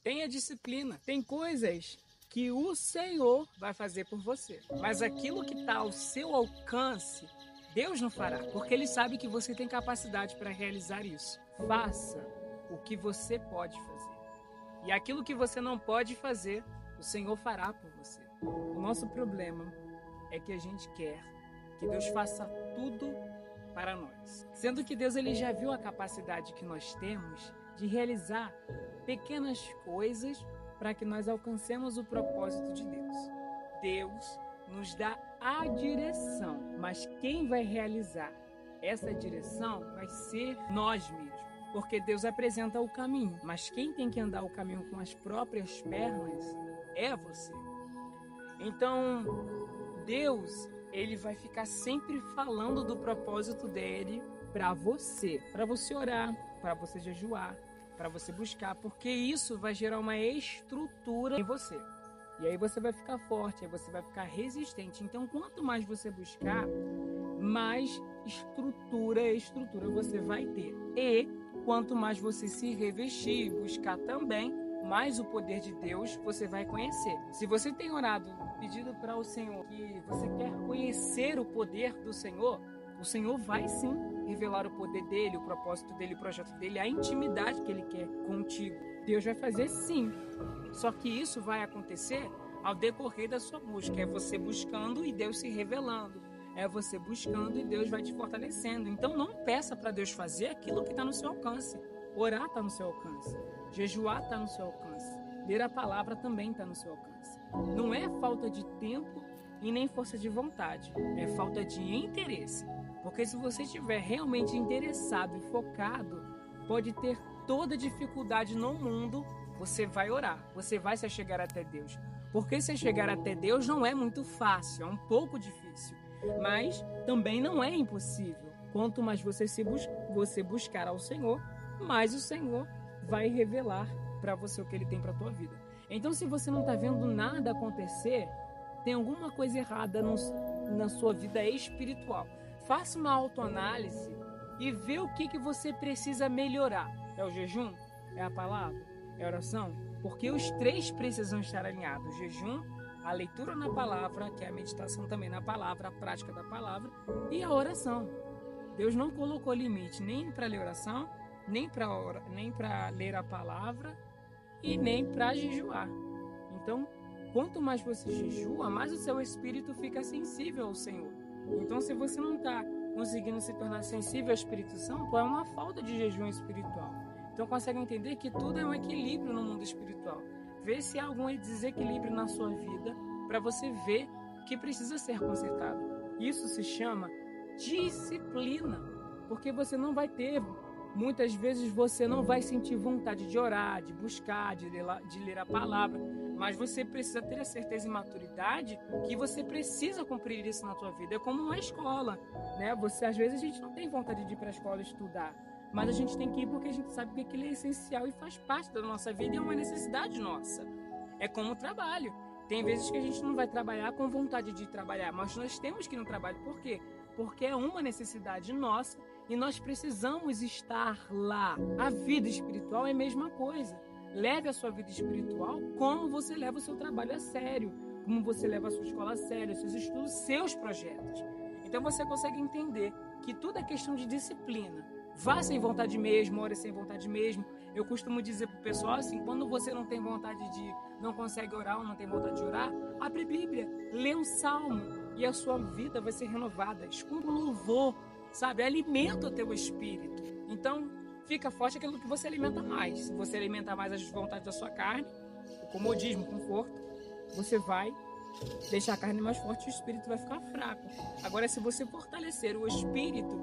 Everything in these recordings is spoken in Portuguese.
Tenha disciplina. Tem coisas que o Senhor vai fazer por você. Mas aquilo que está ao seu alcance, Deus não fará, porque Ele sabe que você tem capacidade para realizar isso. Faça o que você pode fazer. E aquilo que você não pode fazer, o Senhor fará por você. O nosso problema é que a gente quer que Deus faça tudo para nós. Sendo que Deus ele já viu a capacidade que nós temos de realizar pequenas coisas para que nós alcancemos o propósito de Deus. Deus nos dá a direção, mas quem vai realizar essa direção vai ser nós mesmos. Porque Deus apresenta o caminho, mas quem tem que andar o caminho com as próprias pernas é você. Então, Deus, ele vai ficar sempre falando do propósito dele para você orar, para você jejuar, para você buscar, porque isso vai gerar uma estrutura em você. E aí você vai ficar forte, aí você vai ficar resistente. Então, quanto mais você buscar, mais estrutura você vai ter. E quanto mais você se revestir e buscar também, mais o poder de Deus você vai conhecer. Se você tem orado, pedido para o Senhor que você quer conhecer o poder do Senhor, o Senhor vai sim revelar o poder dele, o propósito dele, o projeto dele, a intimidade que ele quer contigo. Deus vai fazer sim. Só que isso vai acontecer ao decorrer da sua busca. É você buscando e Deus se revelando. É você buscando e Deus vai te fortalecendo. Então não peça para Deus fazer aquilo que está no seu alcance. Orar está no seu alcance. Jejuar está no seu alcance. Ler a palavra também está no seu alcance. Não é falta de tempo e nem força de vontade. É falta de interesse. Porque se você estiver realmente interessado e focado, pode ter toda dificuldade no mundo, você vai orar. Você vai se chegar até Deus. Porque se chegar até Deus não é muito fácil, é um pouco difícil. Mas também não é impossível. Quanto mais você buscar ao Senhor, mais o Senhor vai revelar para você o que Ele tem para a tua vida. Então, se você não está vendo nada acontecer, tem alguma coisa errada na sua vida espiritual. Faça uma autoanálise e vê o que você precisa melhorar. É o jejum? É a palavra? É a oração? Porque os três precisam estar alinhados. O jejum, a leitura na palavra, que é a meditação também na palavra, a prática da palavra, e a oração. Deus não colocou limite nem para ler oração, nem para ler a palavra e nem para jejuar. Então, quanto mais você jejua, mais o seu espírito fica sensível ao Senhor. Então, se você não está conseguindo se tornar sensível ao Espírito Santo, é uma falta de jejum espiritual. Então, consegue entender que tudo é um equilíbrio no mundo espiritual. Vê se há algum desequilíbrio na sua vida para você ver que precisa ser consertado. Isso se chama disciplina, porque você não vai ter, muitas vezes você não vai sentir vontade de orar, de buscar, de ler a palavra, mas você precisa ter a certeza e maturidade que você precisa cumprir isso na sua vida. É como uma escola, né? Às vezes a gente não tem vontade de ir para a escola estudar, mas a gente tem que ir porque a gente sabe que aquilo é essencial e faz parte da nossa vida e é uma necessidade nossa. É como o trabalho. Tem vezes que a gente não vai trabalhar com vontade de trabalhar, mas nós temos que ir no trabalho. Por quê? Porque é uma necessidade nossa e nós precisamos estar lá. A vida espiritual é a mesma coisa. Leve a sua vida espiritual como você leva o seu trabalho a sério, como você leva a sua escola a sério, seus estudos, seus projetos. Então você consegue entender que tudo é questão de disciplina. Vá sem vontade mesmo, ore sem vontade mesmo. Eu costumo dizer pro pessoal assim, quando você não tem vontade não consegue orar ou não tem vontade de orar, abre Bíblia, lê um salmo e a sua vida vai ser renovada. Escuta um louvor, sabe? Alimenta o teu espírito. Então, fica forte aquilo que você alimenta mais. Se você alimentar mais as vontades da sua carne, o comodismo, o conforto, você vai deixar a carne mais forte e o espírito vai ficar fraco. Agora, se você fortalecer o espírito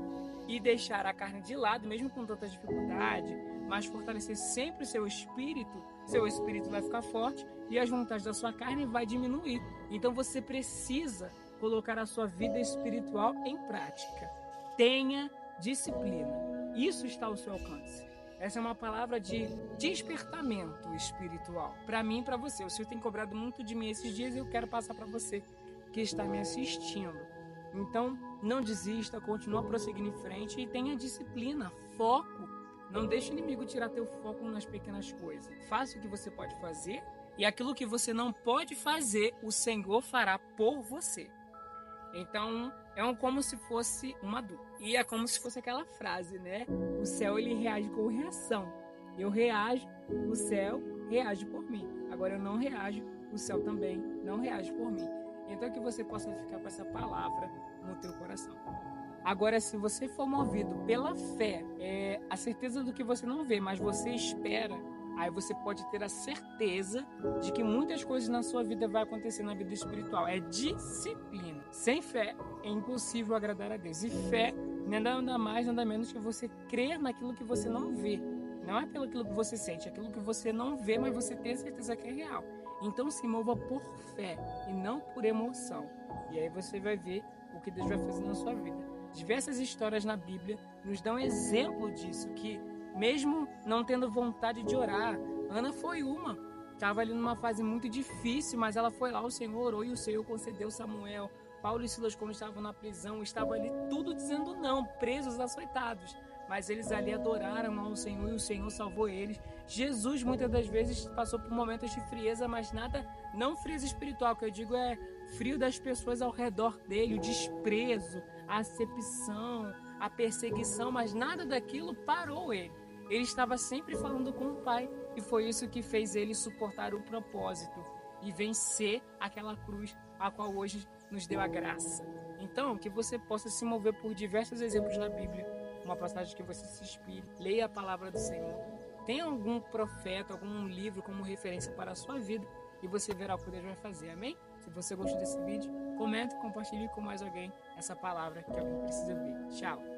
e deixar a carne de lado, mesmo com tanta dificuldade, mas fortalecer sempre o seu espírito vai ficar forte e as vontades da sua carne vai diminuir. Então você precisa colocar a sua vida espiritual em prática. Tenha disciplina. Isso está ao seu alcance. Essa é uma palavra de despertamento espiritual. Para mim e para você. O Senhor tem cobrado muito de mim esses dias e eu quero passar para você que está me assistindo. Então, não desista, continua prosseguindo em frente e tenha disciplina, foco Não deixe o inimigo tirar teu foco nas pequenas coisas. Faça o que você pode fazer e aquilo que você não pode fazer, o Senhor fará por você. Então, como se fosse uma dupla. E é como se fosse aquela frase, né? O céu, ele reage com reação. Eu reajo, o céu reage por mim. Agora eu não reajo, o céu também não reage por mim. Então, que você possa ficar com essa palavra no teu coração. Agora, se você for movido pela fé, a certeza do que você não vê, mas você espera, aí você pode ter a certeza de que muitas coisas na sua vida vai acontecer na vida espiritual. É disciplina. Sem fé é impossível agradar a Deus. E fé nada mais, nada menos que você crer naquilo que você não vê. Não é pelo aquilo que você sente, é aquilo que você não vê, mas você tem certeza que é real. Então se mova por fé e não por emoção. E aí você vai ver o que Deus vai fazer na sua vida. Diversas histórias na Bíblia nos dão exemplo disso, que mesmo não tendo vontade de orar, Ana foi uma. Estava ali numa fase muito difícil, mas ela foi lá, o Senhor orou e o Senhor concedeu Samuel. Paulo e Silas, quando estavam na prisão, estavam ali tudo dizendo não, presos, açoitados. Mas eles ali adoraram ao Senhor e o Senhor salvou eles. Jesus muitas das vezes passou por momentos de frieza, mas nada, não frieza espiritual, que eu digo é frio das pessoas ao redor dele, o desprezo, a acepção, a perseguição, mas nada daquilo parou ele. Ele estava sempre falando com o Pai e foi isso que fez ele suportar o propósito e vencer aquela cruz a qual hoje nos deu a graça. Então, que você possa se mover por diversos exemplos na Bíblia, uma passagem que você se inspire, leia a palavra do Senhor, tenha algum profeta, algum livro como referência para a sua vida e você verá o que Deus vai fazer, amém? Se você gostou desse vídeo, comente, compartilhe com mais alguém essa palavra que alguém precisa ver. Tchau!